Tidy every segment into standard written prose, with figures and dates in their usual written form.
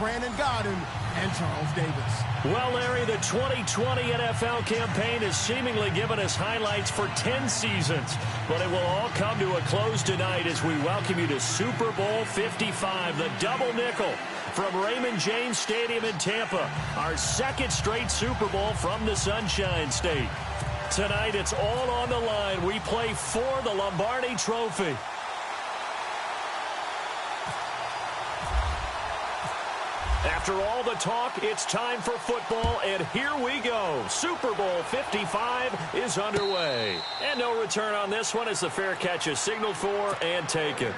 Brandon Godden and Charles Davis. Well, Larry, the 2020 NFL campaign has seemingly given us highlights for 10 seasons, but it will all come to a close tonight as we welcome you to Super Bowl 55, the double nickel from Raymond James Stadium in Tampa, our second straight Super Bowl from the Sunshine State. Tonight, it's all on the line. We play for the Lombardi Trophy. After all the talk, it's time for football, and here we go. Super Bowl 55 is underway. And no return on this one as the fair catch is signaled for and taken.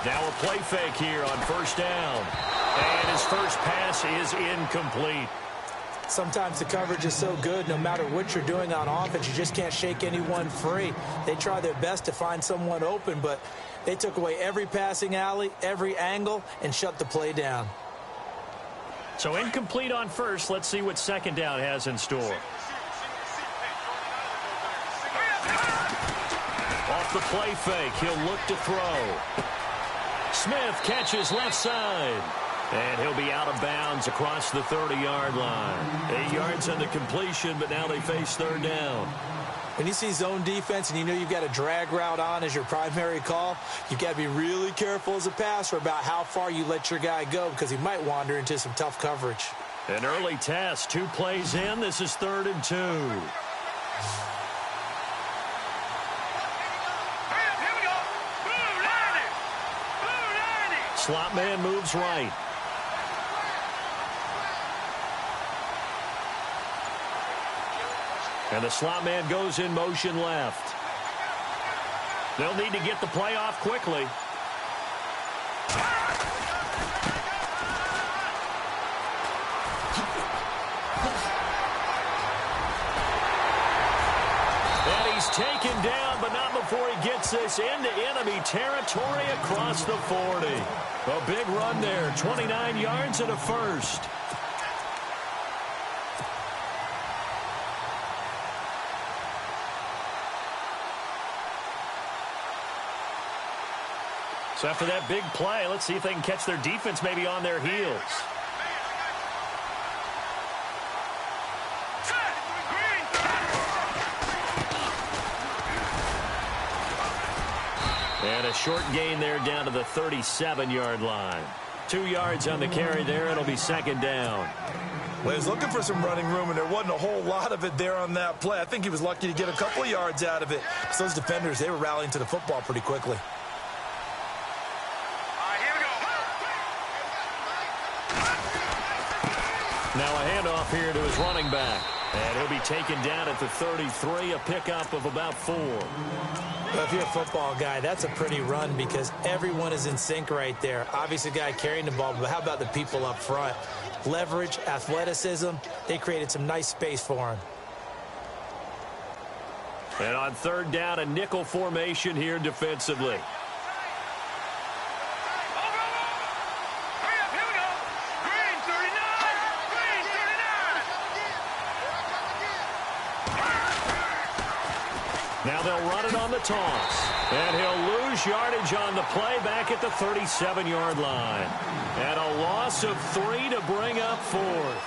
Now a play fake here on first down. And his first pass is incomplete. Sometimes the coverage is so good, no matter what you're doing on offense, you just can't shake anyone free. They try their best to find someone open, but they took away every passing alley, every angle, and shut the play down. So incomplete on first. Let's see what second down has in store. Off the play fake, he'll look to throw. Smith catches left side. And he'll be out of bounds across the 30-yard line. 8 yards on the completion, but now they face third down. When you see zone defense and you know you've got a drag route on as your primary call, you've got to be really careful as a passer about how far you let your guy go because he might wander into some tough coverage. An early test, 2 plays in. This is 3rd and 2. Slot man moves right. And the slot man goes in motion left. They'll need to get the play off quickly. And he's taken down, but not before he gets this into enemy territory across the 40. A big run there, 29 yards and a first. So after that big play, let's see if they can catch their defense maybe on their heels. And a short gain there down to the 37-yard line. 2 yards on the carry there. It'll be second down. Well, he was looking for some running room, and there wasn't a whole lot of it there on that play. I think he was lucky to get a couple of yards out of it. Because those defenders, they were rallying to the football pretty quickly. Now a handoff here to his running back. And he'll be taken down at the 33, a pickup of about 4. Well, if you're a football guy, that's a pretty run because everyone is in sync right there. Obviously, the guy carrying the ball, but how about the people up front? Leverage, athleticism, they created some nice space for him. And on third down, a nickel formation here defensively. Now they'll run it on the toss. And he'll lose yardage on the play back at the 37-yard line. And a loss of 3 to bring up 4th.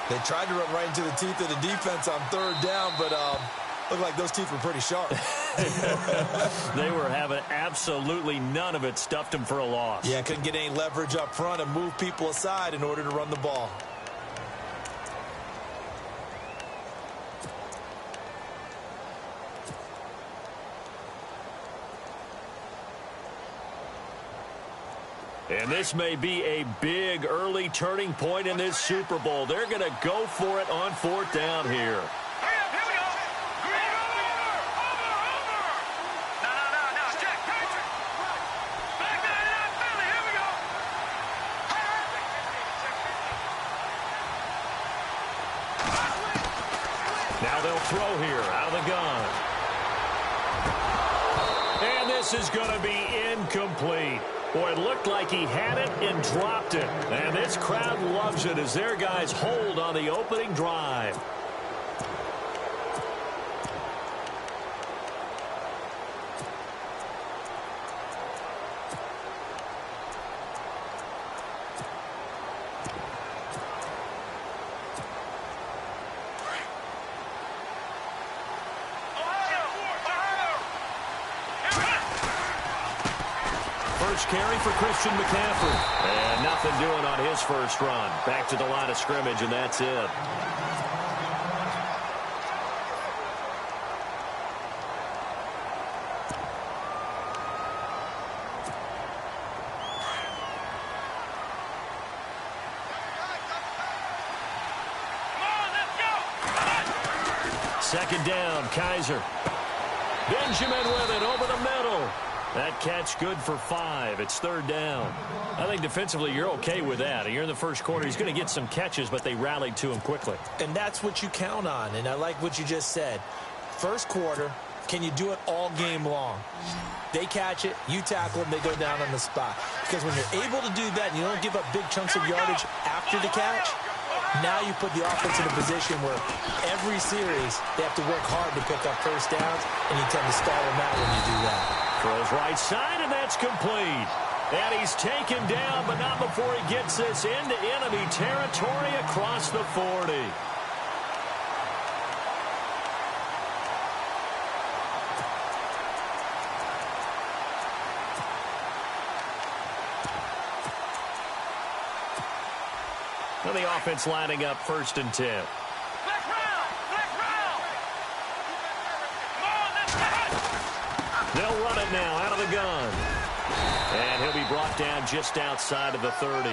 They tried to run right into the teeth of the defense on third down, but looked like those teeth were pretty sharp. They were having absolutely none of it. Stuffed them for a loss. Yeah, couldn't get any leverage up front and move people aside in order to run the ball. And this may be a big early turning point in this Super Bowl. They're going to go for it on 4th down here. throw here out of the gun. And this is going to be incomplete. Boy, it looked like he had it and dropped it. And this crowd loves it as their guys hold on the opening drive. First carry for Christian McCaffrey. And nothing doing on his first run. Back to the line of scrimmage, and that's it. Second down, Kaiser. Benjamin with it over the middle. That catch good for 5. It's third down. I think defensively you're okay with that. You're in the first quarter. He's going to get some catches, but they rallied to him quickly. And that's what you count on, and I like what you just said. First quarter, can you do it all game long? They catch it, you tackle them, they go down on the spot. Because when you're able to do that and you don't give up big chunks of yardage after the catch, now you put the offense in a position where every series they have to work hard to pick up first downs, and you tend to stall them out when you do that. Throws right side, and that's complete. And he's taken down, but not before he gets this into enemy territory across the 40. Well, the offense lining up 1st and 10. They'll run it now out of the gun. And he'll be brought down just outside of the 30.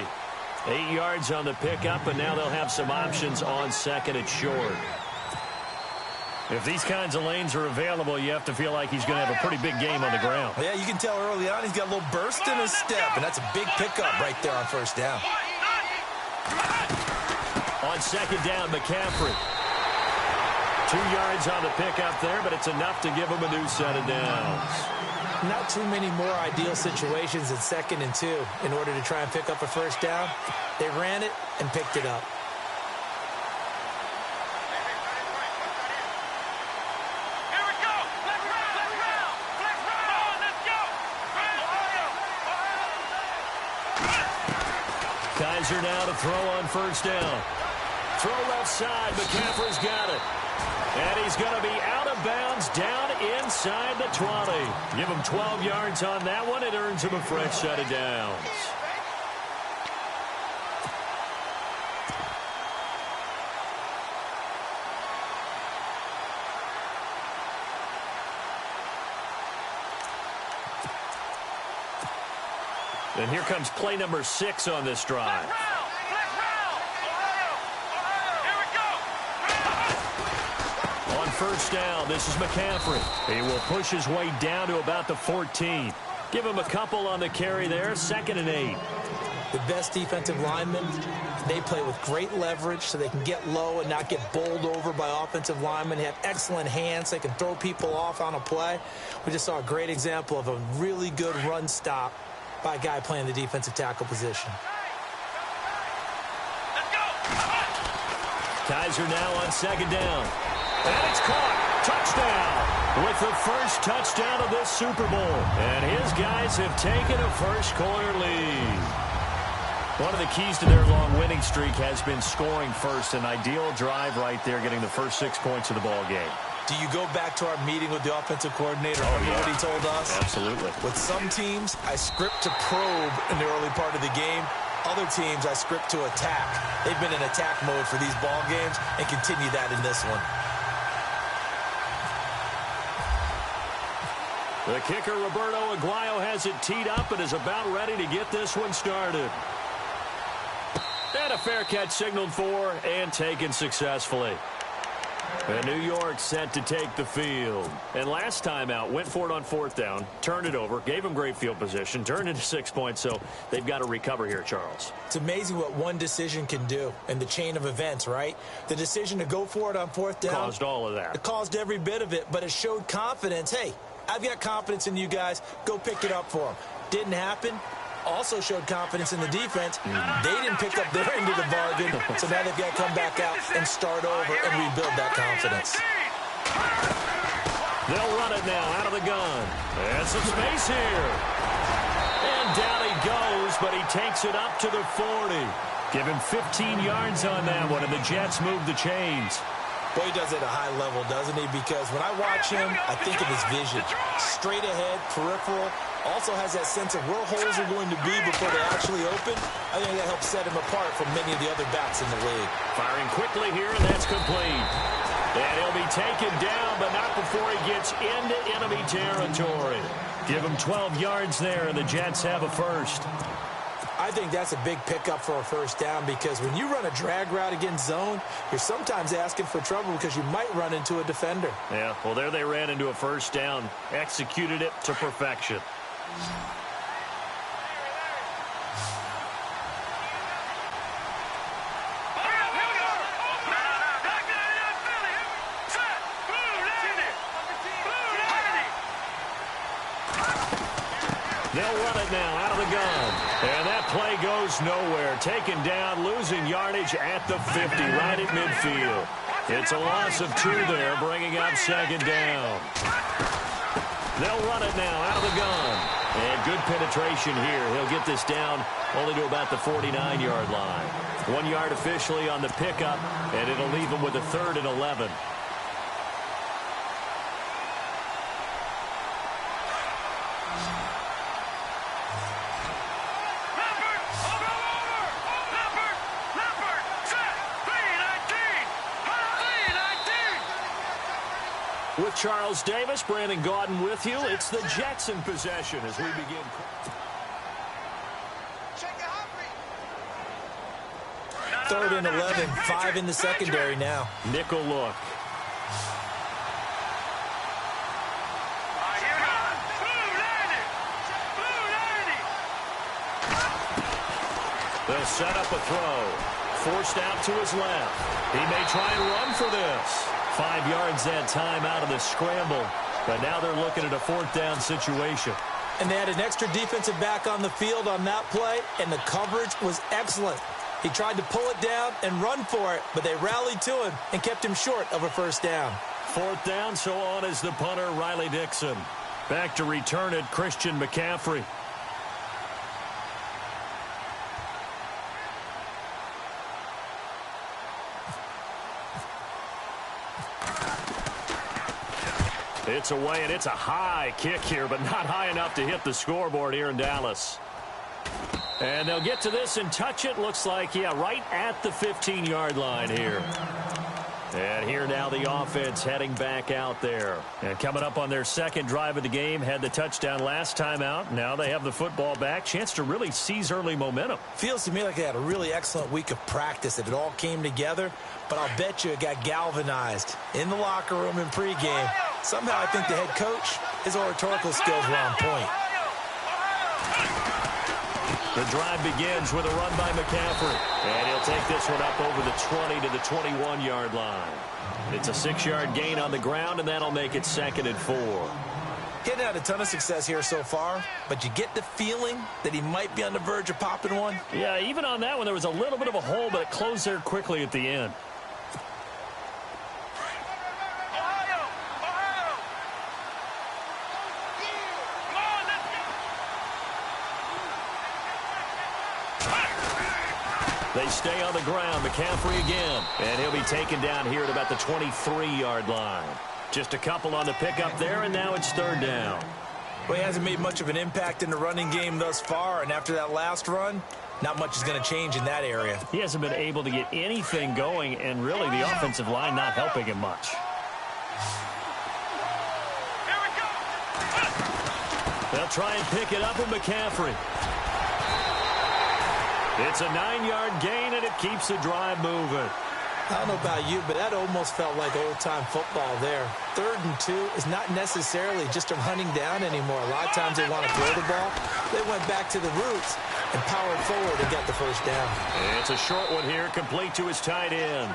8 yards on the pickup, and now they'll have some options on second and short. If these kinds of lanes are available, you have to feel like he's going to have a pretty big game on the ground. Yeah, you can tell early on he's got a little burst in his step, and that's a big pickup right there on first down. On second down, McCaffrey. 2 yards on the pickup there, but it's enough to give him a new set of downs. Not too many more ideal situations in 2nd and 2 in order to try and pick up a first down. They ran it and picked it up. Kaiser now to throw on first down. Throw left side. McCaffrey's got it. And he's going to be out of bounds down inside the 20. Give him 12 yards on that one. It earns him a fresh set of downs. And here comes play number 6 on this drive. On first down, this is McCaffrey. He will push his way down to about the 14. Give him a couple on the carry there, 2nd and 8. The best defensive linemen, they play with great leverage so they can get low and not get bowled over by offensive linemen. They have excellent hands. They can throw people off on a play. We just saw a great example of a really good run stop by a guy playing the defensive tackle position. Kaiser now on second down. And it's caught. Touchdown. With the first touchdown of this Super Bowl. And his guys have taken a first quarter lead. One of the keys to their long winning streak has been scoring first. An ideal drive right there, getting the first 6 points of the ball game. Do you go back to our meeting with the offensive coordinator? Remember what he told us? Absolutely. With some teams, I script to probe in the early part of the game. Other teams, I script to attack. They've been in attack mode for these ball games and continue that in this one. The kicker, Roberto Aguayo, has it teed up and is about ready to get this one started. And a fair catch signaled for and taken successfully. And New York set to take the field. And last time out, went for it on fourth down, turned it over, gave them great field position, turned into 6 points, so they've got to recover here, Charles. It's amazing what one decision can do in the chain of events, right? The decision to go for it on fourth down. Caused all of that. It caused every bit of it, but it showed confidence. Hey, I've got confidence in you guys. Go pick it up for them. Didn't happen. Also showed confidence in the defense. They didn't pick up their end of the bargain, so now they've got to come back out and start over and rebuild that confidence. They'll run it now out of the gun. And some space here. And down he goes, but he takes it up to the 40. Give him 15 yards on that one, and the Jets move the chains. Boy, he does it at a high level, doesn't he? Because when I watch him, I think of his vision. Straight ahead, peripheral. Also has that sense of where holes are going to be before they actually open. I think that helps set him apart from many of the other backs in the league. Firing quickly here, and that's complete. And he'll be taken down, but not before he gets into enemy territory. Give him 12 yards there, and the Jets have a first. I think that's a big pickup for a first down because when you run a drag route against zone, you're sometimes asking for trouble because you might run into a defender. Yeah, well, there they ran into a first down, executed it to perfection. They'll run it now out of the gun. And that play goes nowhere. Taken down, losing yardage at the 50, right at midfield. It's a loss of 2 there, bringing up second down. They'll run it now out of the gun. And good penetration here. He'll get this down only to about the 49-yard line. 1 yard officially on the pickup, and it'll leave him with a 3rd and 11. With Charles Davis, Brandon Gaudin with you. It's the Jets in possession as we begin. Third and 11, 5 in the secondary now. Nickel look. They'll set up a throw. Forced out to his left. He may try and run for this. 5 yards that time out of the scramble. But now they're looking at a 4th down situation. And they had an extra defensive back on the field on that play, and the coverage was excellent. He tried to pull it down and run for it, but they rallied to him and kept him short of a first down. 4th down, so on is the punter, Riley Dixon. Back to return it, Christian McCaffrey. It's away, and it's a high kick here, but not high enough to hit the scoreboard here in Dallas. And they'll get to this and touch it. Looks like, yeah, right at the 15-yard line here. And here now the offense heading back out there. And coming up on their second drive of the game, had the touchdown last time out. Now they have the football back. Chance to really seize early momentum. Feels to me like they had a really excellent week of practice. It all came together, but I'll bet you it got galvanized in the locker room in pregame. Somehow I think the head coach, his oratorical skills were on point. The drive begins with a run by McCaffrey. And he'll take this one up over the 20 to the 21-yard line. It's a 6-yard gain on the ground, and that'll make it 2nd and 4. He hadn't had a ton of success here so far, but you get the feeling that he might be on the verge of popping one. Yeah, even on that one, there was a little bit of a hole, but it closed there quickly at the end. They stay on the ground. McCaffrey again. And he'll be taken down here at about the 23-yard line. Just a couple on the pickup there, and now it's 3rd down. Well, he hasn't made much of an impact in the running game thus far, and after that last run, not much is going to change in that area. He hasn't been able to get anything going, and really the offensive line not helping him much. They'll try and pick it up with McCaffrey. It's a 9-yard gain, and it keeps the drive moving. I don't know about you, but that almost felt like old-time football there. 3rd and 2 is not necessarily just a running down anymore. A lot of times they want to throw the ball. They went back to the roots and powered forward and got the first down. It's a short one here, complete to his tight end.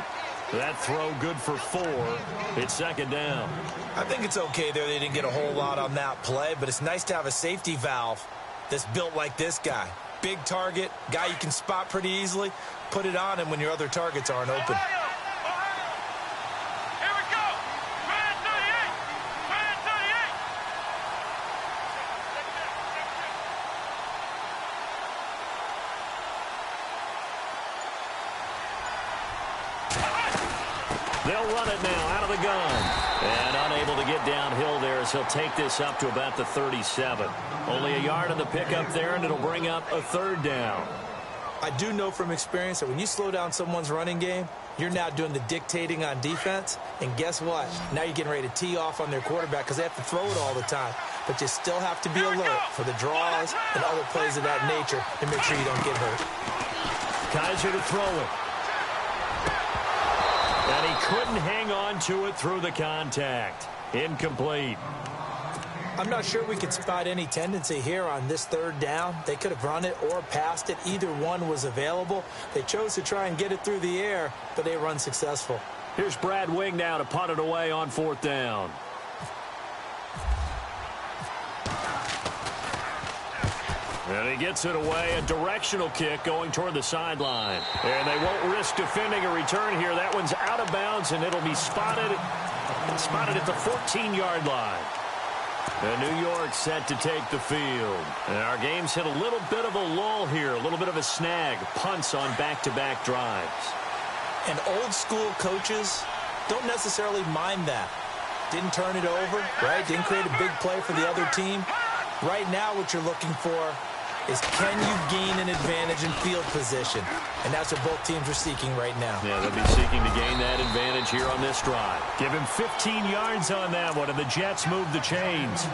That throw good for 4. It's 2nd down. I think it's okay there. They didn't get a whole lot on that play, but it's nice to have a safety valve that's built like this guy. Big target, guy you can spot pretty easily. Put it on him when your other targets aren't open. They'll run it now out of the gun. And unable to get downhill there as he'll take this up to about the 37. Only a yard on the pickup there, and it'll bring up a 3rd down. I do know from experience that when you slow down someone's running game, you're now doing the dictating on defense. And guess what? Now you're getting ready to tee off on their quarterback because they have to throw it all the time. But you still have to be alert for the draws and other plays of that nature to make sure you don't get hurt. Kaiser to throw it. And he couldn't hang on to it through the contact. Incomplete. I'm not sure we could spot any tendency here on this 3rd down. They could have run it or passed it. Either one was available. They chose to try and get it through the air, but they were unsuccessful. Here's Brad Wing now to punt it away on 4th down. And he gets it away, a directional kick going toward the sideline. And they won't risk defending a return here. That one's out of bounds, and it'll be spotted at the 14-yard line. And New York set to take the field. And our game's hit a little bit of a lull here, a little bit of a snag. Punts on back-to-back drives. And old-school coaches don't necessarily mind that. Didn't turn it over, right? Didn't create a big play for the other team. Right now what you're looking for is can you gain an advantage in field position? And that's what both teams are seeking right now. Yeah, they'll be seeking to gain that advantage here on this drive. Give him 15 yards on that one, and the Jets move the chains.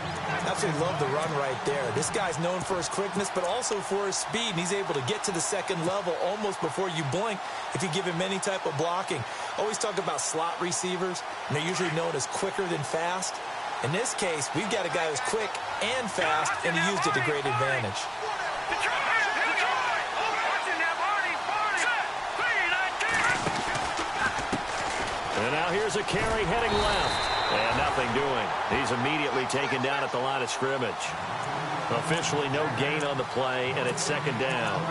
Absolutely love the run right there. This guy's known for his quickness, but also for his speed. And he's able to get to the 2nd level almost before you blink if you give him any type of blocking. Always talk about slot receivers, and they're usually known as quicker than fast. In this case, we've got a guy who's quick and fast, and he used it to great advantage. And now here's a carry heading left. And nothing doing. He's immediately taken down at the line of scrimmage. Officially no gain on the play, and it's 2nd down.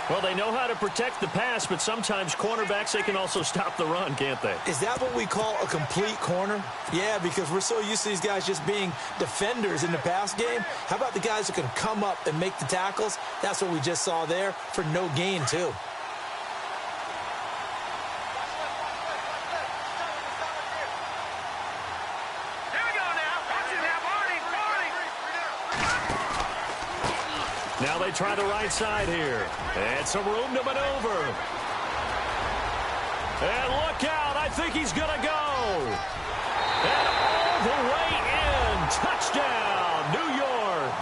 Well, they know how to protect the pass, but sometimes cornerbacks, they can also stop the run, can't they? Is that what we call a complete corner? Yeah, because we're so used to these guys just being defenders in the pass game. How about the guys who can come up and make the tackles? That's what we just saw there for no gain, too. Now they try the right side here. And some room to maneuver. And look out. I think he's going to go. And all the way in. Touchdown, New York.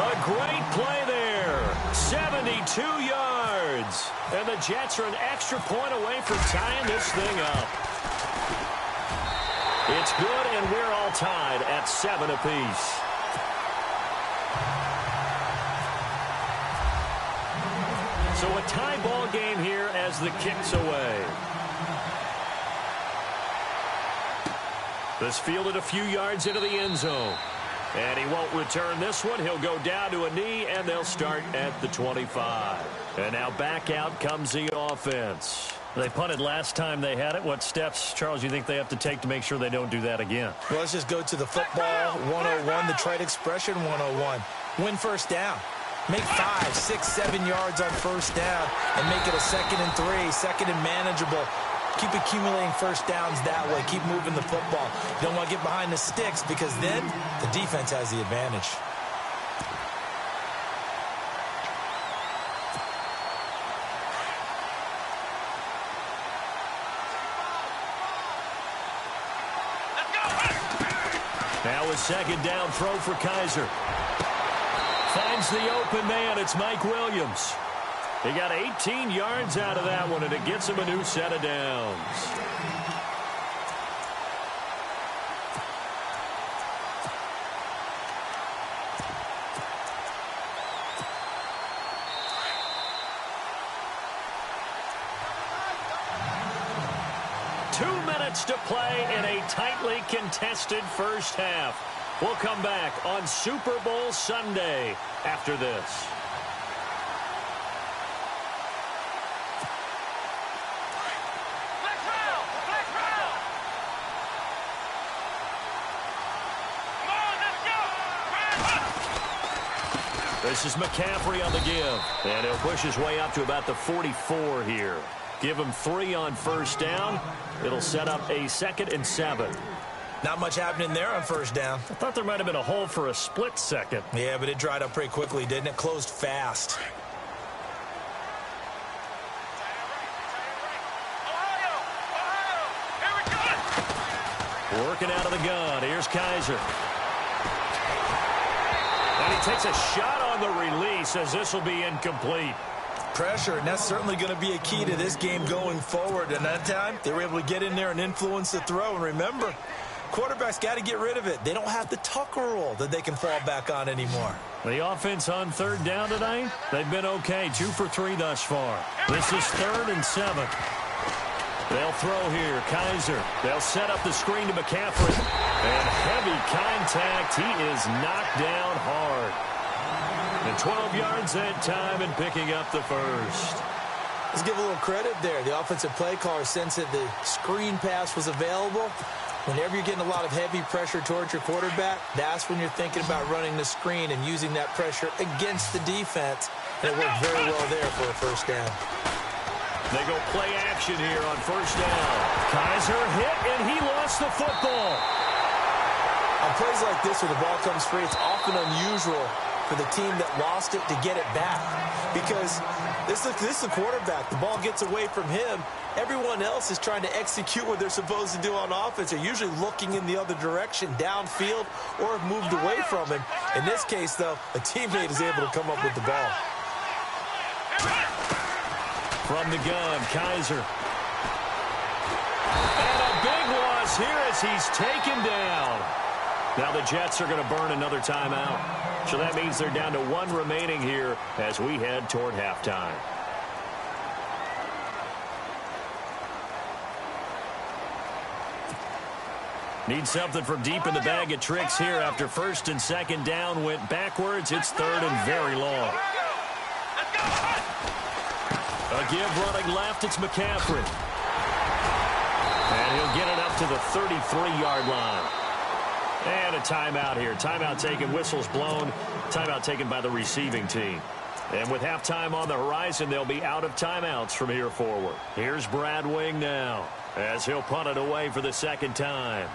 A great play there. 72 yards. And the Jets are an extra point away from tying this thing up. It's good, and we're all tied at 7 apiece. So a tie ball game here as the kick's away. This fielded a few yards into the end zone. And he won't return this one. He'll go down to a knee, and they'll start at the 25. And now back out comes the offense. They punted last time they had it. What steps, Charles, you think they have to take to make sure they don't do that again? Well, let's just go to the football 101, the trade expression 101. Win first down. Make 5, 6, 7 yards on first down and make it a 2nd and 3, 2nd and manageable. Keep accumulating first downs that way. Keep moving the football. You don't want to get behind the sticks because then the defense has the advantage. Now a 2nd down throw for Kaiser. Finds the open man. It's Mike Williams. He got 18 yards out of that one, and it gets him a new set of downs. To play in a tightly contested first half. We'll come back on Super Bowl Sunday after this. This is McCaffrey on the give, and he'll push his way up to about the 44 here. Give him 3 on first down. It'll set up a 2nd and 7. Not much happening there on first down. I thought there might have been a hole for a split second. Yeah, but it dried up pretty quickly, didn't it? Closed fast. Working out of the gun. Here's Kaiser. And he takes a shot on the release as this will be incomplete. Pressure, and that's certainly going to be a key to this game going forward. And that time, they were able to get in there and influence the throw. And remember, quarterbacks got to get rid of it. They don't have the Tucker rule that they can fall back on anymore. The offense on 3rd down tonight, they've been okay. 2 for 3 thus far. This is 3rd and 7. They'll throw here. Kaiser. They'll set up the screen to McCaffrey. And heavy contact. He is knocked down hard. And 12 yards that time and picking up the first. Let's give a little credit there. The offensive play caller sensed that the screen pass was available. Whenever you're getting a lot of heavy pressure towards your quarterback, that's when you're thinking about running the screen and using that pressure against the defense. And it worked very well there for a first down. They go play action here on first down. Kaiser hit, and he lost the football. On plays like this where the ball comes free, it's often unusual for the team that lost it to get it back. Because this is the quarterback. The ball gets away from him. Everyone else is trying to execute what they're supposed to do on offense. They're usually looking in the other direction, downfield, or have moved away from him. In this case, though, a teammate is able to come up with the ball. From the gun, Kaiser. And a big loss here as he's taken down. Now the Jets are going to burn another timeout. So that means they're down to 1 remaining here as we head toward halftime. Need something from deep in the bag of tricks here after 1st and 2nd down went backwards. It's 3rd and very long. A give running left, it's McCaffrey. And he'll get it up to the 33-yard line. And a timeout here. Timeout taken, whistles blown. Timeout taken by the receiving team. And with halftime on the horizon, they'll be out of timeouts from here forward. Here's Brad Wing now as he'll punt it away for the 2nd time.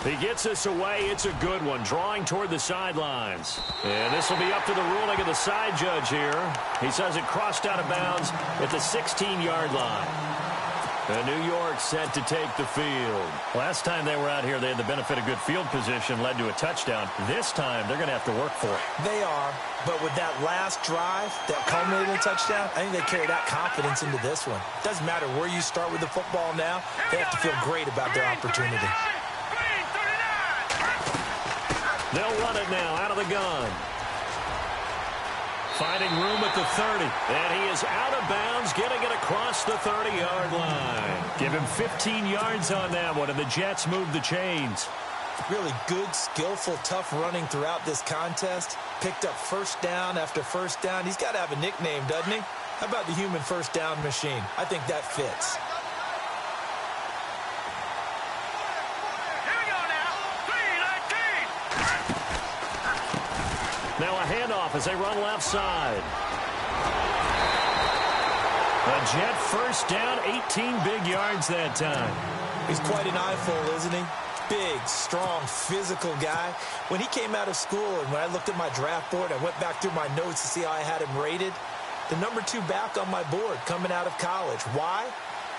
He gets this away. It's a good one. Drawing toward the sidelines. And this will be up to the ruling of the side judge here. He says it crossed out of bounds at the 16-yard line. And New York set to take the field. Last time they were out here, they had the benefit of good field position, led to a touchdown. This time, they're going to have to work for it. They are, but with that last drive that culminated in a touchdown, I think they carry that confidence into this one. Doesn't matter where you start with the football now, they have to feel great about their opportunity. They'll run it now out of the gun. Finding room at the 30. And he is out of bounds, getting it across the 30-yard line. Give him 15 yards on that one, and the Jets move the chains. Really good, skillful, tough running throughout this contest. Picked up first down after first down. He's got to have a nickname, doesn't he? How about the human first down machine? I think that fits. Now a handoff as they run left side. A Jet first down, 18 big yards that time. He's quite an eyeful, isn't he? Big, strong, physical guy. When he came out of school and when I looked at my draft board, I went back through my notes to see how I had him rated. The number 2 back on my board coming out of college. Why?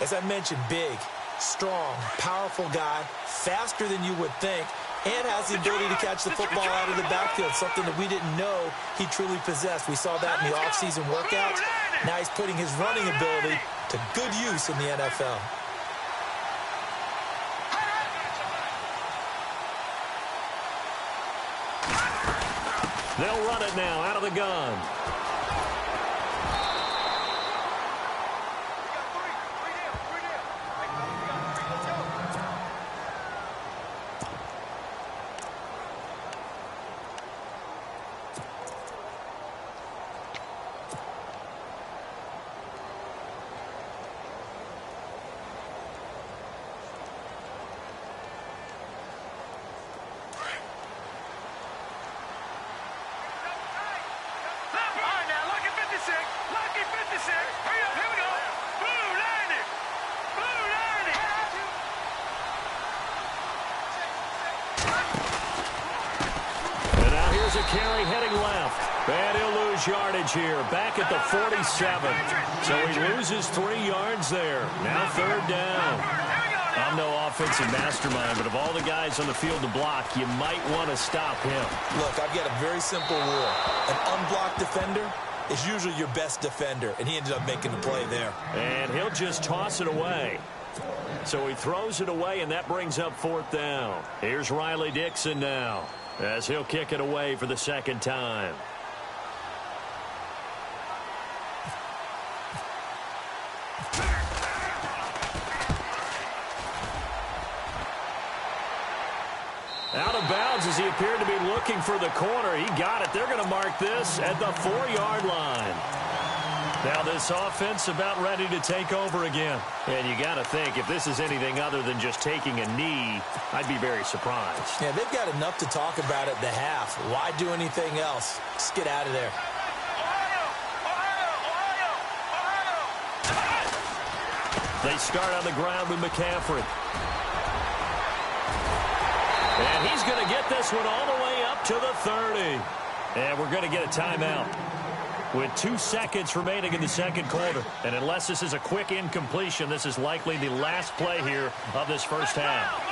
As I mentioned, big, strong, powerful guy, faster than you would think. and has the ability to catch the football out of the backfield, something that we didn't know he truly possessed. We saw that in the offseason workouts. Now he's putting his running ability to good use in the NFL. They'll run it now out of the gun. A carry heading left. And he'll lose yardage here. Back at the 47. So he loses 3 yards there. Now 3rd down. I'm no offensive mastermind, but of all the guys on the field to block, you might want to stop him. Look, I've got a very simple rule. An unblocked defender is usually your best defender, and he ended up making the play there. And he'll just toss it away. So he throws it away, and that brings up 4th down. Here's Riley Dixon now, as he'll kick it away for the 2nd time. Out of bounds as he appeared to be looking for the corner. He got it. They're going to mark this at the 4-yard line. Now this offense about ready to take over again. And you got to think, if this is anything other than just taking a knee, I'd be very surprised. Yeah, they've got enough to talk about at the half. Why do anything else? Just get out of there. They start on the ground with McCaffrey. And he's going to get this one all the way up to the 30. And we're going to get a timeout with 2 seconds remaining in the 2nd quarter. And unless this is a quick incompletion, this is likely the last play here of this 1st half.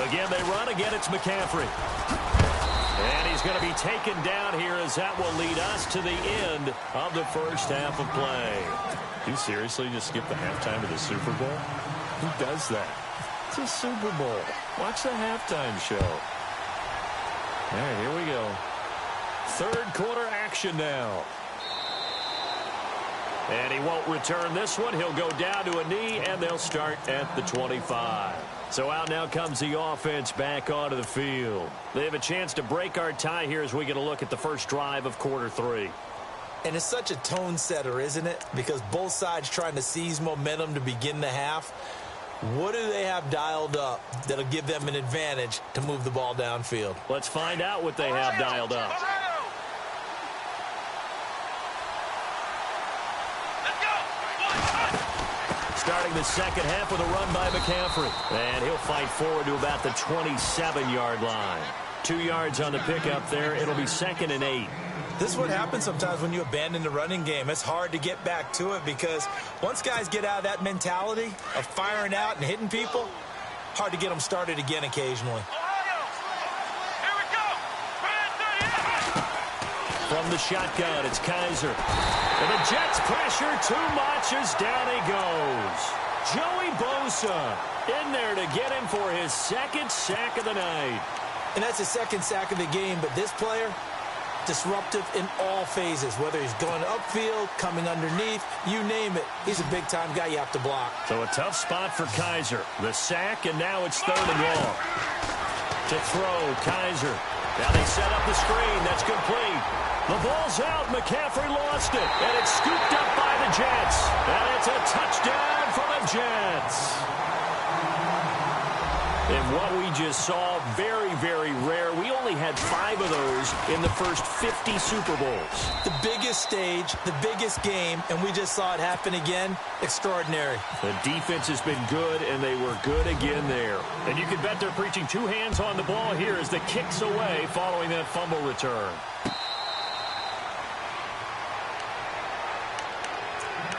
Again, they run. Again, it's McCaffrey. And he's going to be taken down here as that will lead us to the end of the 1st half of play. You seriously just skip the halftime of the Super Bowl? Who does that? It's a Super Bowl. Watch the halftime show. All right, here we go. 3rd quarter action now. And he won't return this one. He'll go down to a knee, and they'll start at the 25. So out now comes the offense back onto the field. They have a chance to break our tie here as we get a look at the first drive of quarter 3. And it's such a tone setter, isn't it? Because both sides trying to seize momentum to begin the half. What do they have dialed up that'll give them an advantage to move the ball downfield? Let's find out what they have dialed up. Starting the 2nd half with a run by McCaffrey. And he'll fight forward to about the 27-yard line. 2 yards on the pickup there. It'll be 2nd and 8. This is what happens sometimes when you abandon the running game. It's hard to get back to it because once guys get out of that mentality of firing out and hitting people, hard to get them started again occasionally. From the shotgun, it's Kaiser. And the Jets pressure too much as down he goes. Joey Bosa in there to get him for his 2nd sack of the night. And that's his 2nd sack of the game, but this player, disruptive in all phases, whether he's going upfield, coming underneath, you name it. He's a big-time guy you have to block. So a tough spot for Kaiser. The sack, and now it's 3rd and long. To throw, Kaiser. Now they set up the screen. That's complete. The ball's out. McCaffrey lost it. And it's scooped up by the Jets. And it's a touchdown for the Jets. And what we just saw, very, very rare. We only had 5 of those in the first 50 Super Bowls. The biggest stage, the biggest game, and we just saw it happen again. Extraordinary. The defense has been good, and they were good again there. And you can bet they're preaching 2 hands on the ball here as the kick's away following that fumble return.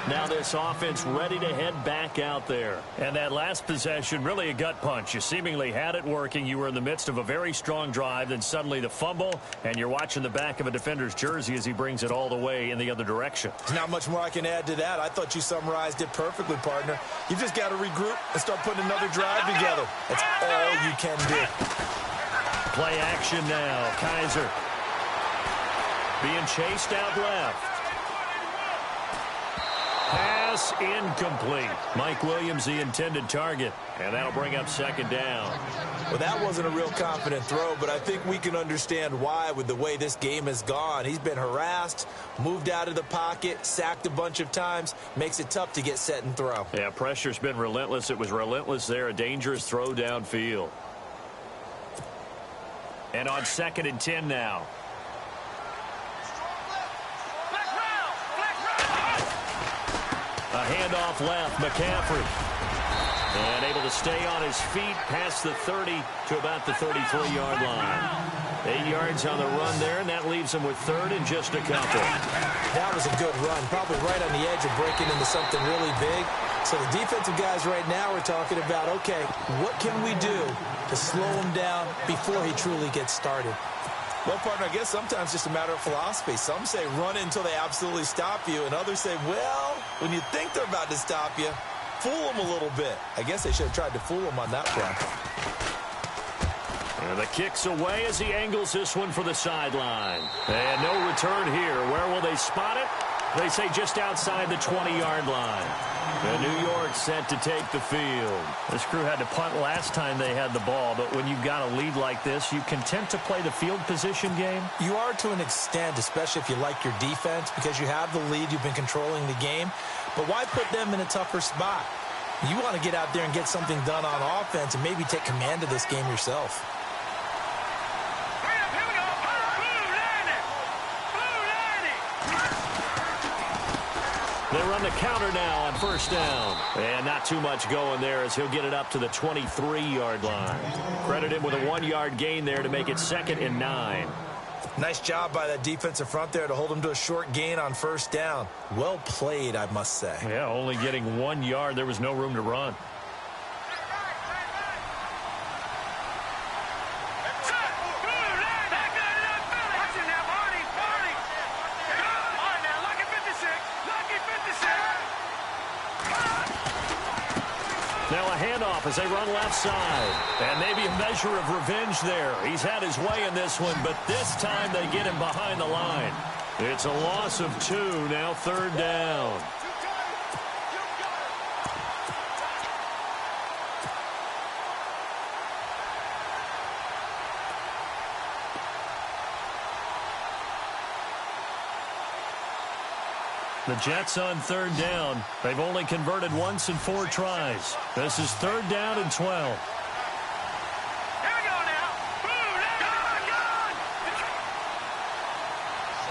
Now this offense ready to head back out there. And that last possession, really a gut punch. You seemingly had it working. You were in the midst of a very strong drive, then suddenly the fumble, and you're watching the back of a defender's jersey as he brings it all the way in the other direction. There's not much more I can add to that. I thought you summarized it perfectly, partner. You've just got to regroup and start putting another drive together. That's all you can do. Play action now. Kaiser being chased out left. Pass incomplete. Mike Williams, the intended target, and that'll bring up second down. Well, that wasn't a real confident throw, but I think we can understand why with the way this game has gone. He's been harassed, moved out of the pocket, sacked a bunch of times. Makes it tough to get set and throw. Yeah, pressure's been relentless. It was relentless there. A dangerous throw downfield. And on 2nd and 10 now. A handoff left, McCaffrey. And able to stay on his feet past the 30 to about the 33-yard line. 8 yards on the run there, and that leaves him with 3rd and just a couple. That was a good run, probably right on the edge of breaking into something really big. So the defensive guys right now are talking about, okay, what can we do to slow him down before he truly gets started? Well, partner, I guess sometimes it's just a matter of philosophy. Some say run until they absolutely stop you, and others say, well, when you think they're about to stop you, fool them a little bit. I guess they should have tried to fool them on that play. And the kick's away as he angles this one for the sideline. And no return here. Where will they spot it? They say just outside the 20-yard line. And New York set to take the field. This crew had to punt last time they had the ball, but when you've got a lead like this, you content to play the field position game? You are to an extent, especially if you like your defense, because you have the lead, you've been controlling the game. But why put them in a tougher spot? You want to get out there and get something done on offense and maybe take command of this game yourself. They run the counter now on 1st down. And not too much going there as he'll get it up to the 23-yard line. Credit him with a 1-yard gain there to make it 2nd and 9. Nice job by that defensive front there to hold him to a short gain on 1st down. Well played, I must say. Yeah, only getting 1 yard. There was no room to run. Now a handoff as they run left side. And maybe a measure of revenge there. He's had his way in this one, but this time they get him behind the line. It's a loss of 2, now 3rd down. The Jets on 3rd down. They've only converted once in 4 tries. This is 3rd down and 12. Here we go now. Boom, gone.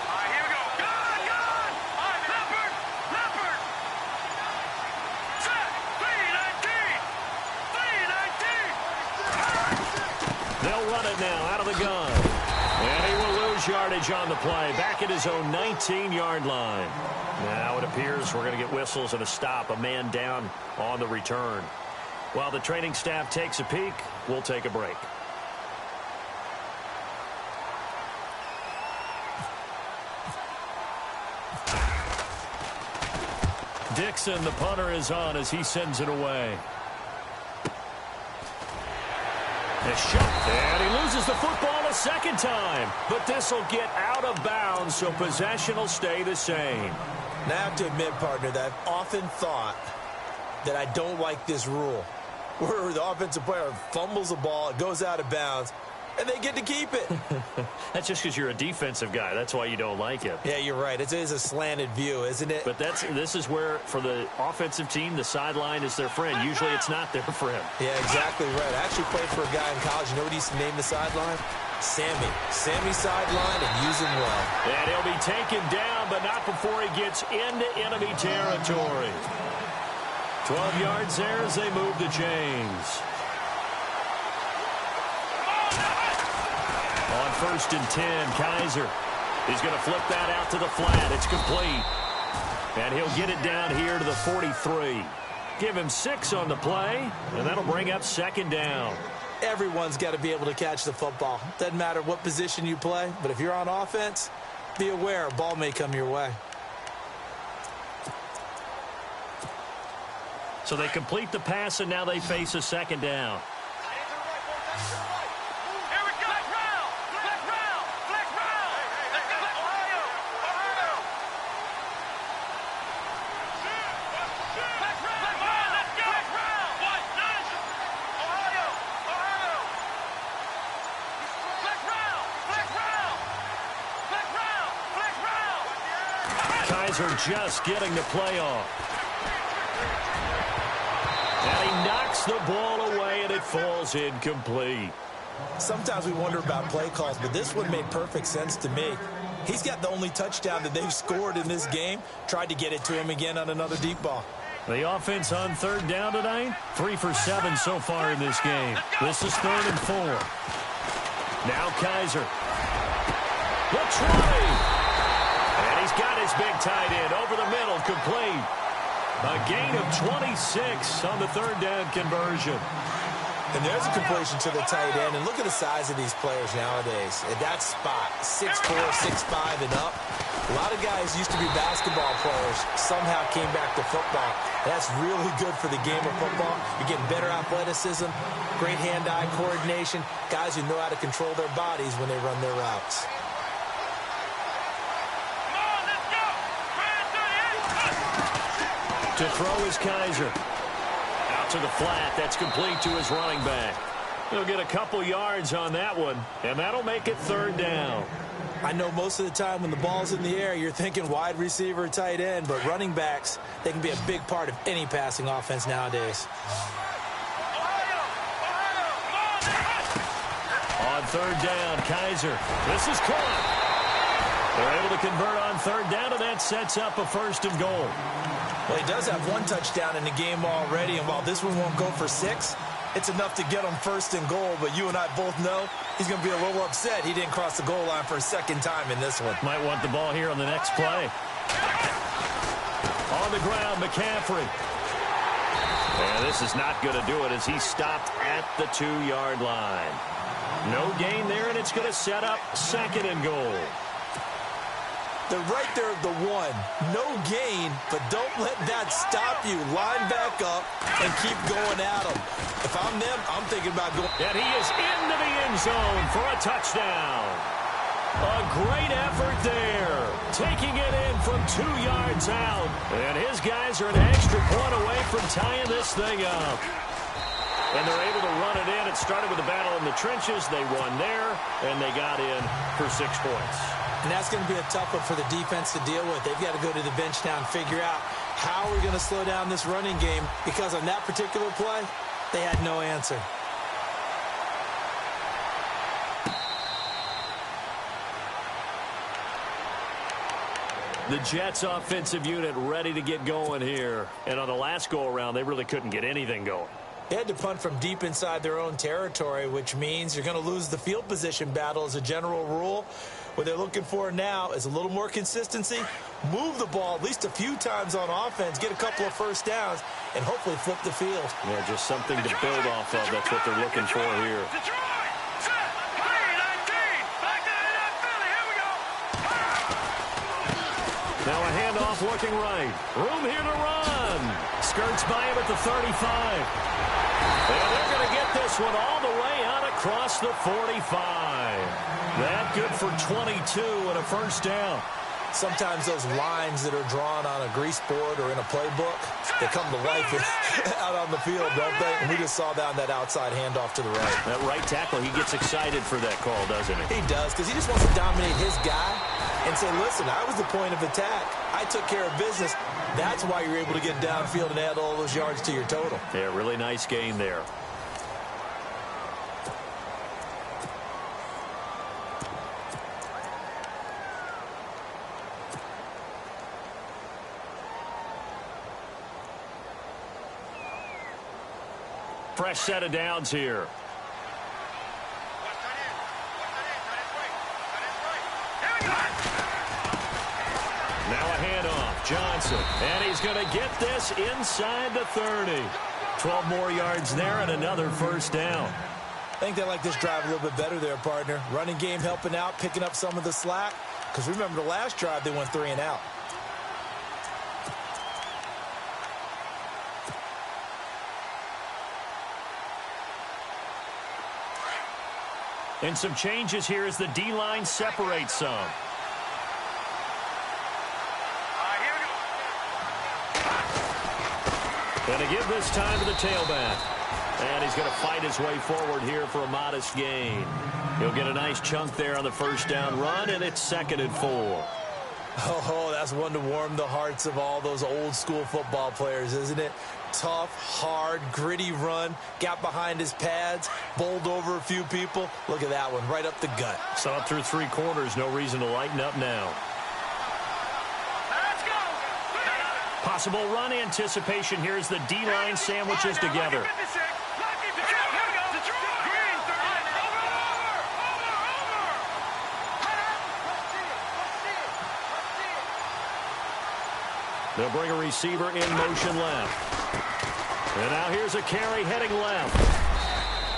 All right, here we go. Gone. All right, Leopard. Set. 319. They'll run it now out of the gun. And he will lose yardage on the play. Back at his own 19-yard line. Now it appears we're going to get whistles and a stop. A man down on the return. While the training staff takes a peek, we'll take a break. Dixon, the punter, is on as he sends it away. A shot, and he loses the football a second time. But this will get out of bounds, so possession will stay the same. Now, I have to admit, partner, that I've often thought that I don't like this rule, where the offensive player fumbles the ball, it goes out of bounds, and they get to keep it. That's just because you're a defensive guy. That's why you don't like it. Yeah, you're right. It is a slanted view, isn't it? But this is where, for the offensive team, the sideline is their friend. Usually it's not their friend. Yeah, exactly right. I actually played for a guy in college. You know what he used to name the sideline? Sammy. Sammy sideline, and use him well. And he'll be taken down, but not before he gets into enemy territory. 12 yards there as they move the chains. On 1st and 10, Kaiser. He's going to flip that out to the flat. It's complete. And he'll get it down here to the 43. Give him 6 on the play, and that'll bring up 2nd down. Everyone's got to be able to catch the football. Doesn't matter what position you play, but if you're on offense, be aware a ball may come your way. So they complete the pass, and now they face a 2nd down. Kaiser just getting the play off. And he knocks the ball away, and it falls incomplete. Sometimes we wonder about play calls, but this one made perfect sense to me. He's got the only touchdown that they've scored in this game. Tried to get it to him again on another deep ball. The offense on 3rd down tonight, 3 for 7 so far in this game. This is 3rd and 4. Now Kaiser. The 20. And he's got his big tight end over the middle, complete. A gain of 26 on the 3rd down conversion. And there's a completion to the tight end. And look at the size of these players nowadays. At that spot, 6'4", 6'5", and up. A lot of guys used to be basketball players, somehow came back to football. That's really good for the game of football. You're getting better athleticism, great hand-eye coordination, guys who know how to control their bodies when they run their routes. To throw is Kaiser. Out to the flat. That's complete to his running back. He'll get a couple yards on that one, and that'll make it 3rd down. I know most of the time when the ball's in the air, you're thinking wide receiver, tight end, but running backs, they can be a big part of any passing offense nowadays. On 3rd down, Kaiser. This is caught. They're able to convert on 3rd down, and that sets up a 1st and goal. Well, he does have 1 touchdown in the game already, and while this one won't go for 6, it's enough to get him 1st and goal. But you and I both know he's going to be a little upset he didn't cross the goal line for a 2nd time in this one. Might want the ball here on the next play. On the ground, McCaffrey. And this is not going to do it as he's stopped at the 2-yard line. No gain there, and it's going to set up 2nd and goal. They're right there at the 1. No gain, but don't let that stop you. Line back up and keep going at them. If I'm them, I'm thinking about going. And he is into the end zone for a touchdown. A great effort there. Taking it in from 2 yards out. And his guys are an extra point away from tying this thing up. And they're able to run it in. It started with a battle in the trenches. They won there, and they got in for 6 points. And that's going to be a tough one for the defense to deal with. They've got to go to the bench now and figure out how we're going to slow down this running game, because on that particular play, they had no answer. The Jets offensive unit ready to get going here. And on the last go-around, they really couldn't get anything going. They had to punt from deep inside their own territory, which means you're going to lose the field position battle as a general rule. What they're looking for now is a little more consistency, move the ball at least a few times on offense, get a couple of 1st downs, and hopefully flip the field. Yeah, just something to build off of. That's what they're looking for here. Now a handoff looking right. Room here to run. Skirts by him at the 35. And they're going to get this one all the way out across the 45. That good for 22 and a 1st down. Sometimes those lines that are drawn on a grease board or in a playbook, they come to life out on the field, don't they? And we just saw that on that outside handoff to the right. That right tackle, he gets excited for that call, doesn't he? He does, because he just wants to dominate his guy and say, listen, I was the point of attack. I took care of business. That's why you're able to get downfield and add all those yards to your total. Yeah, really nice gain there. Fresh set of downs here. Now a handoff. Johnson. And he's going to get this inside the 30. 12 more yards there and another first down. I think they like this drive a little bit better there, partner. Running game helping out, picking up some of the slack. Because remember the last drive, they went 3 and out. And some changes here as the D-line separates some. Going to give this time to the tailback. And he's going to fight his way forward here for a modest gain. He'll get a nice chunk there on the first down run, and it's 2nd and 4. Oh, that's one to warm the hearts of all those old school football players, isn't it? Tough, hard, gritty run, got behind his pads, bowled over a few people. Look at that one, right up the gut. Saw it through 3 quarters, no reason to lighten up now. Let's go. Possible run anticipation here as the D-line sandwiches together. They'll bring a receiver in motion left. And now here's a carry heading left.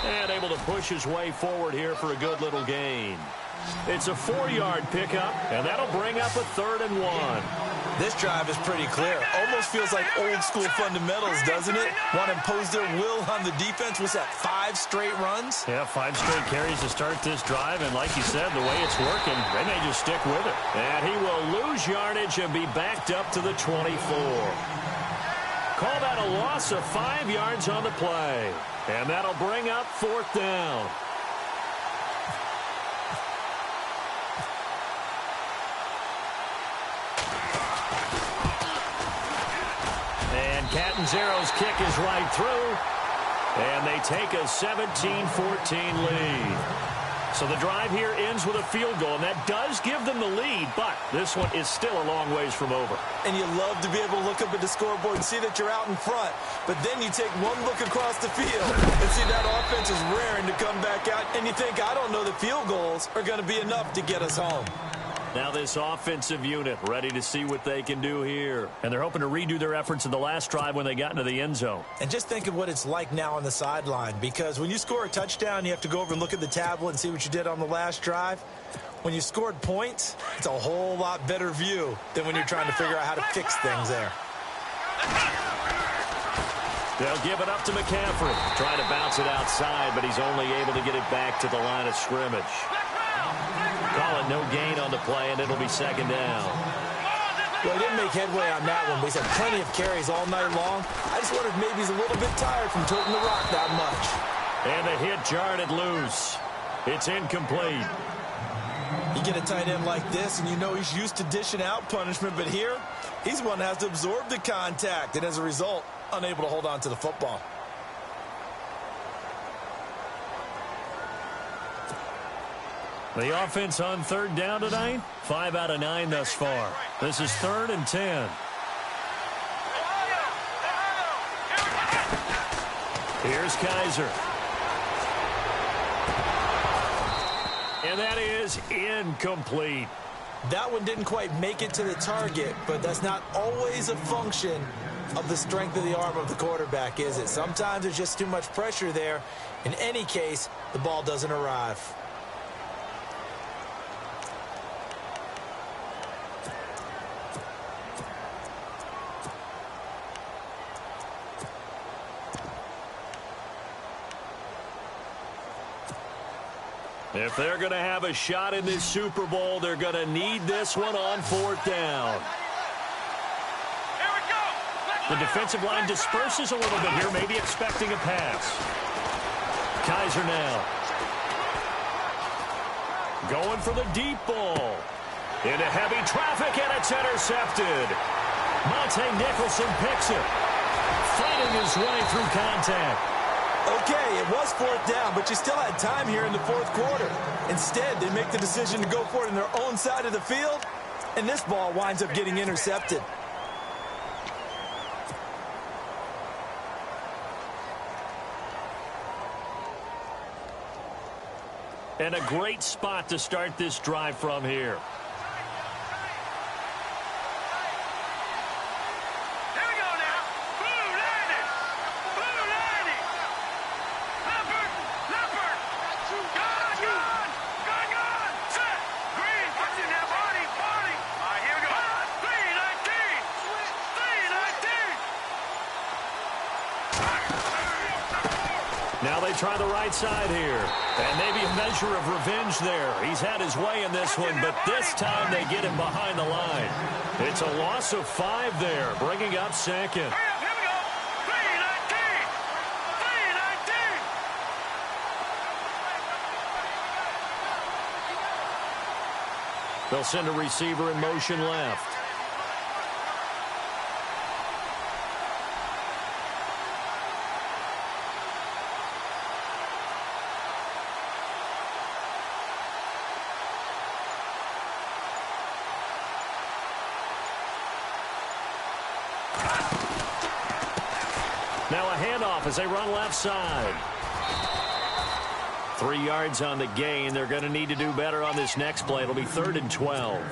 And able to push his way forward here for a good little gain. It's a 4-yard pickup, and that'll bring up a 3rd and 1. This drive is pretty clear. Almost feels like old school fundamentals, doesn't it? Want to impose their will on the defense. What's that, 5 straight runs? Yeah, 5 straight carries to start this drive, and like you said, the way it's working, they may just stick with it. And he will lose yardage and be backed up to the 24. Call that a loss of 5 yards on the play. And that'll bring up 4th down. And Catanzero's kick is right through. And they take a 17-14 lead. So the drive here ends with a field goal, and that does give them the lead, but this one is still a long ways from over. And you love to be able to look up at the scoreboard and see that you're out in front, but then you take one look across the field and see that offense is raring to come back out, and you think, I don't know, the field goals are going to be enough to get us home. Now this offensive unit ready to see what they can do here. And they're hoping to redo their efforts in the last drive when they got into the end zone. And just think of what it's like now on the sideline, because when you score a touchdown, you have to go over and look at the tablet and see what you did on the last drive. When you scored points, it's a whole lot better view than when you're trying to figure out how to fix things there. They'll give it up to McCaffrey. Trying to bounce it outside, but he's only able to get it back to the line of scrimmage. Call it no gain on the play, and it'll be 2nd down. Well, he didn't make headway on that one, but he's had plenty of carries all night long. I just wondered if maybe he's a little bit tired from toting the rock that much. And the hit jarred it loose. It's incomplete. You get a tight end like this, and you know he's used to dishing out punishment, but here, he's one that has to absorb the contact, and as a result, unable to hold on to the football. The offense on 3rd down tonight, 5 out of 9 thus far. This is 3rd and 10. Here's Kaiser. And that is incomplete. That one didn't quite make it to the target, but that's not always a function of the strength of the arm of the quarterback, is it? Sometimes there's just too much pressure there. In any case, the ball doesn't arrive. If they're going to have a shot in this Super Bowl, they're going to need this one on 4th down. Here we go. The defensive line disperses a little bit here, maybe expecting a pass. Kaiser now. Going for the deep ball. Into heavy traffic, and it's intercepted. Monte Nicholson picks it. Fighting his way through contact. Okay, it was 4th down, but you still had time here in the 4th quarter. Instead, they make the decision to go for it on their own side of the field, and this ball winds up getting intercepted. And a great spot to start this drive from here. Now they try the right side here. And maybe a measure of revenge there. He's had his way in this one, but this time they get him behind the line. It's a loss of 5 there, bringing up second. Here we go. 319. 319. They'll send a receiver in motion left. Now a handoff as they run left side. 3 yards on the gain. They're going to need to do better on this next play. It'll be 3rd and 12.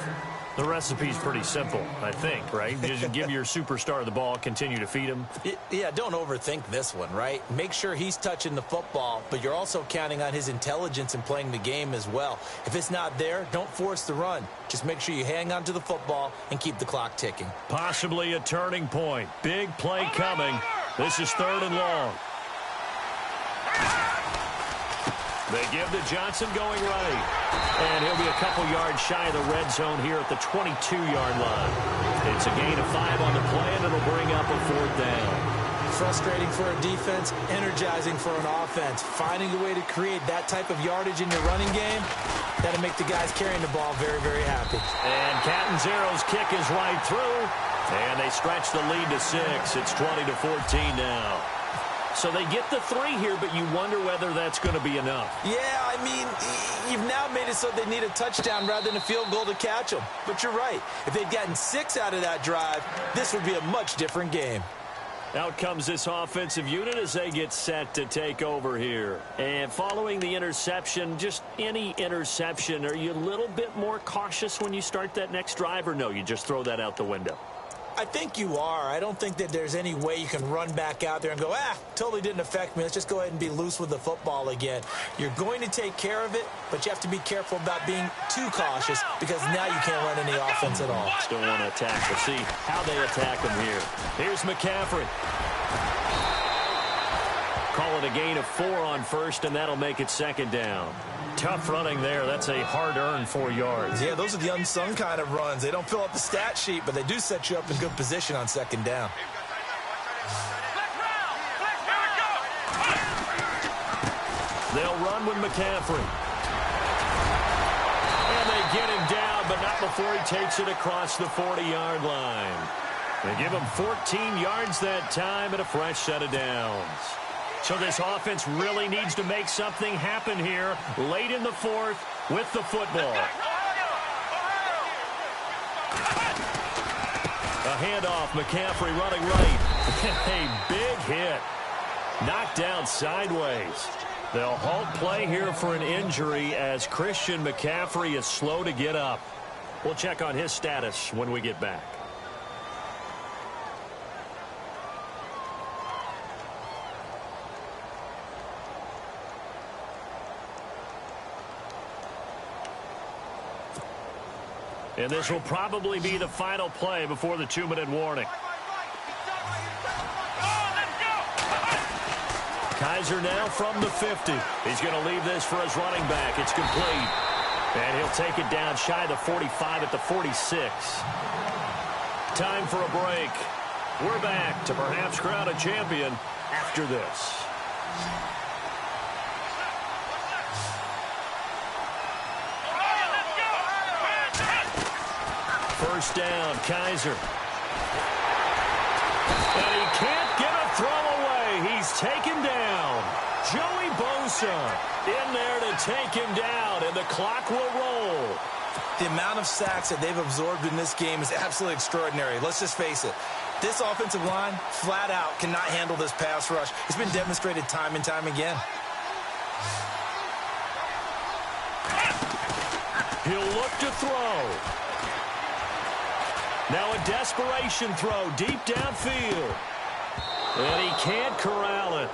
The recipe's pretty simple, I think, right? Just give your superstar the ball, continue to feed him. Yeah, don't overthink this one, right? Make sure he's touching the football, but you're also counting on his intelligence in playing the game as well. If it's not there, don't force the run. Just make sure you hang on to the football and keep the clock ticking. Possibly a turning point. Big play coming. This is 3rd and long. They give to Johnson going right. And he'll be a couple yards shy of the red zone here at the 22-yard line. It's a gain of 5 on the play, and it'll bring up a 4th down. Frustrating for a defense, energizing for an offense. Finding a way to create that type of yardage in your running game, that'll make the guys carrying the ball very, very happy. And Catanzaro's kick is right through. And they stretch the lead to 6. It's 20-14 now. So they get the 3 here, but you wonder whether that's going to be enough. Yeah, I mean, you've now made it so they need a touchdown rather than a field goal to catch them. But you're right. If they'd gotten 6 out of that drive, this would be a much different game. Out comes this offensive unit as they get set to take over here. And following the interception, just any interception, are you a little bit more cautious when you start that next drive, or no, you just throw that out the window? I think you are. I don't think that there's any way you can run back out there and go, totally didn't affect me. Let's just go ahead and be loose with the football again. You're going to take care of it, but you have to be careful about being too cautious because now you can't run any offense at all. Still want to attack. We'll see how they attack him here. Here's McCaffrey. Call it a gain of 4 on 1st, and that'll make it 2nd down. Tough running there. That's a hard-earned 4 yards. Yeah, those are the unsung kind of runs. They don't fill up the stat sheet, but they do set you up in good position on 2nd down. They'll run with McCaffrey. And they get him down, but not before he takes it across the 40-yard line. They give him 14 yards that time and a fresh set of downs. So this offense really needs to make something happen here late in the 4th with the football. A handoff, McCaffrey running right. A big hit. Knocked down sideways. They'll halt play here for an injury as Christian McCaffrey is slow to get up. We'll check on his status when we get back. And this will probably be the final play before the 2-minute warning. Kaiser now from the 50. He's going to leave this for his running back. It's complete. And he'll take it down shy of the 45 at the 46. Time for a break. We're back to perhaps crown a champion after this. First down, Kaiser. And he can't get a throw away. He's taken down. Joey Bosa in there to take him down, and the clock will roll. The amount of sacks that they've absorbed in this game is absolutely extraordinary. Let's just face it. This offensive line, flat out, cannot handle this pass rush. It's been demonstrated time and time again. He'll look to throw. Now a desperation throw deep downfield. And he can't corral it.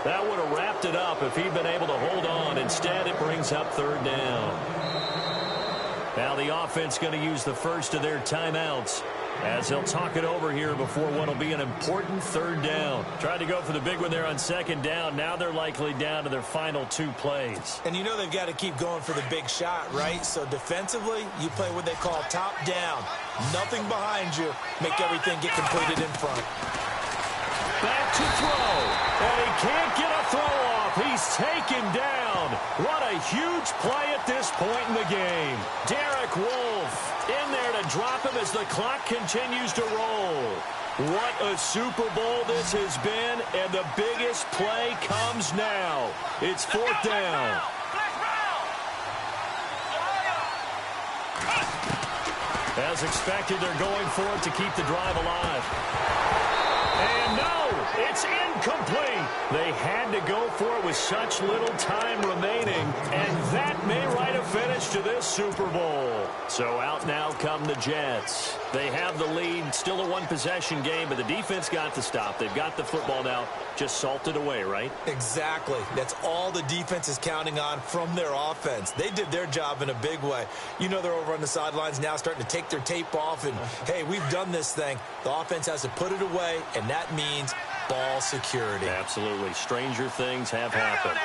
That would have wrapped it up if he'd been able to hold on. Instead, it brings up 3rd down. Now the offense going to use the first of their timeouts as they'll talk it over here before what will be an important third down. Tried to go for the big one there on second down. Now they're likely down to their final 2 plays. And you know they've got to keep going for the big shot, right? So defensively, you play what they call top down. Nothing behind you. Make everything get completed in front. Back to throw. And he can't get a throw off. He's taken down. What a huge play at this point in the game. Derek Wolfe in there to drop him as the clock continues to roll. What a Super Bowl this has been, and the biggest play comes now. It's 4th down. As expected, they're going for it to keep the drive alive. And no, it's incomplete. They had to go for it with such little time remaining, and that may write a finish to this Super Bowl. So out now come the Jets. They have the lead, still a one-possession game, but the defense got to stop. They've got the football now, just salted away, right? Exactly. That's all the defense is counting on from their offense. They did their job in a big way. You know they're over on the sidelines now starting to take their tape off, and, hey, we've done this thing. The offense has to put it away, and that means ball security. Absolutely. Stranger things have happened.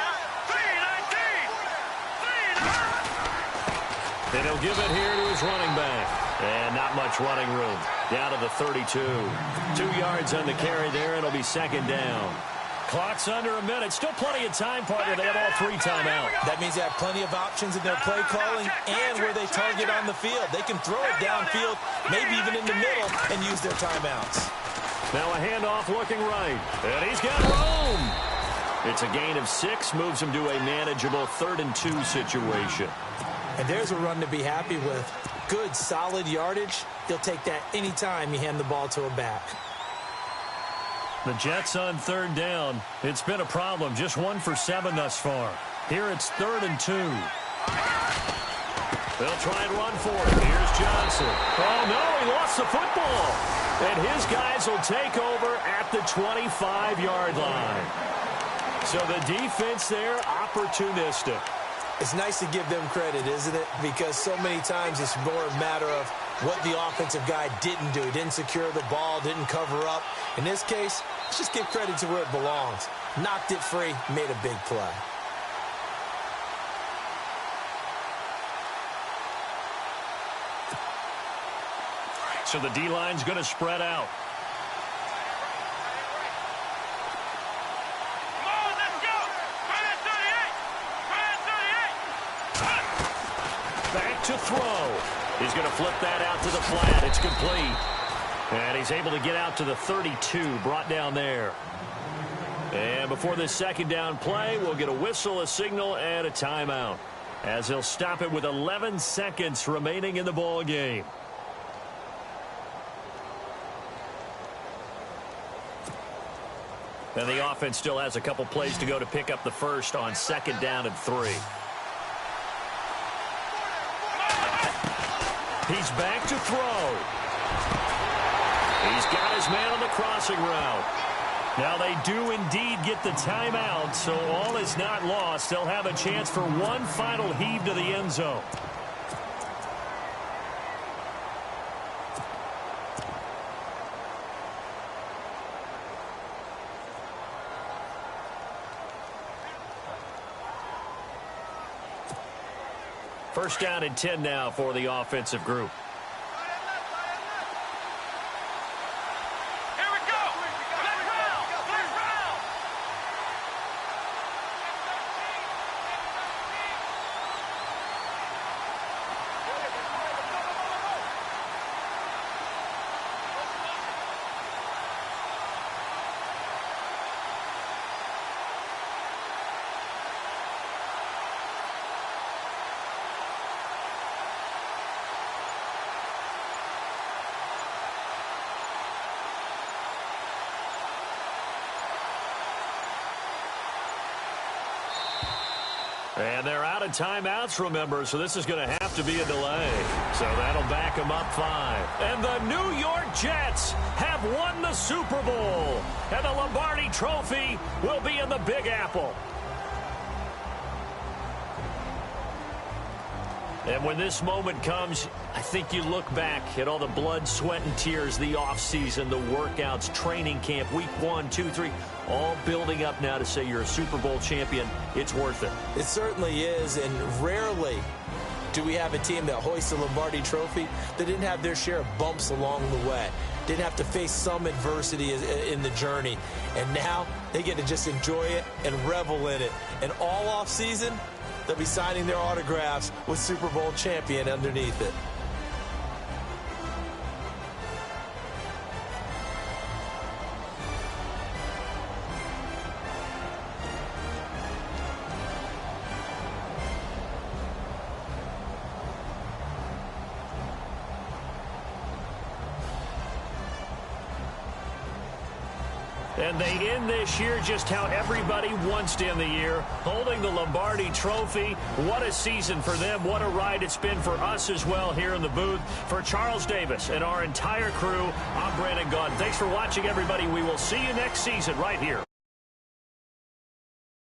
And he'll give it here to his running back. And not much running room. Down to the 32. 2 yards on the carry there. It'll be second down. Clock's under a minute. Still plenty of time, partner. They have all 3 timeouts. That means they have plenty of options in their play calling and where they target on the field. They can throw it downfield, maybe even in the middle, and use their timeouts. Now a handoff looking right. And he's got room. It's a gain of 6. Moves him to a manageable 3rd and 2 situation. And there's a run to be happy with. Good, solid yardage. He'll take that anytime you hand the ball to a back. The Jets on 3rd down. It's been a problem. Just 1 for 7 thus far. Here it's 3rd and 2. They'll try and run for it. Here's Johnson. Oh, no, he lost the football. And his guys will take over at the 25-yard line. So the defense there, opportunistic. It's nice to give them credit, isn't it? Because so many times it's more a matter of what the offensive guy didn't do. He didn't secure the ball, didn't cover up. In this case, let's just give credit to where it belongs. Knocked it free, made a big play. So the D-line's going to spread out. Back to throw. He's going to flip that out to the flat. It's complete. And he's able to get out to the 32, brought down there. And before this second down play, we'll get a whistle, a signal, and a timeout, as he'll stop it with 11 seconds remaining in the ball game. And the offense still has a couple plays to go to pick up the first on 2nd down and 3. He's back to throw. He's got his man on the crossing route. Now they do indeed get the timeout, so all is not lost. They'll have a chance for one final heave to the end zone. First down and 10 now for the offensive group. Here we go. Let's round. Let's round. And they're out of timeouts, remember, so this is going to have to be a delay. So that'll back them up 5. And the New York Jets have won the Super Bowl. And the Lombardi Trophy will be in the Big Apple. And when this moment comes, I think you look back at all the blood, sweat, and tears, the offseason, the workouts, training camp, week 1, 2, 3, all building up now to say you're a Super Bowl champion. It's worth it. It certainly is, and rarely do we have a team that hoists a Lombardi trophy that didn't have their share of bumps along the way, didn't have to face some adversity in the journey, and now they get to just enjoy it and revel in it. And all offseason, they'll be signing their autographs with Super Bowl champion underneath it. And they end this year just how everybody wants to end the year, holding the Lombardi Trophy. What a season for them. What a ride it's been for us as well here in the booth. For Charles Davis and our entire crew, I'm Brandon Gaudin. Thanks for watching, everybody. We will see you next season right here.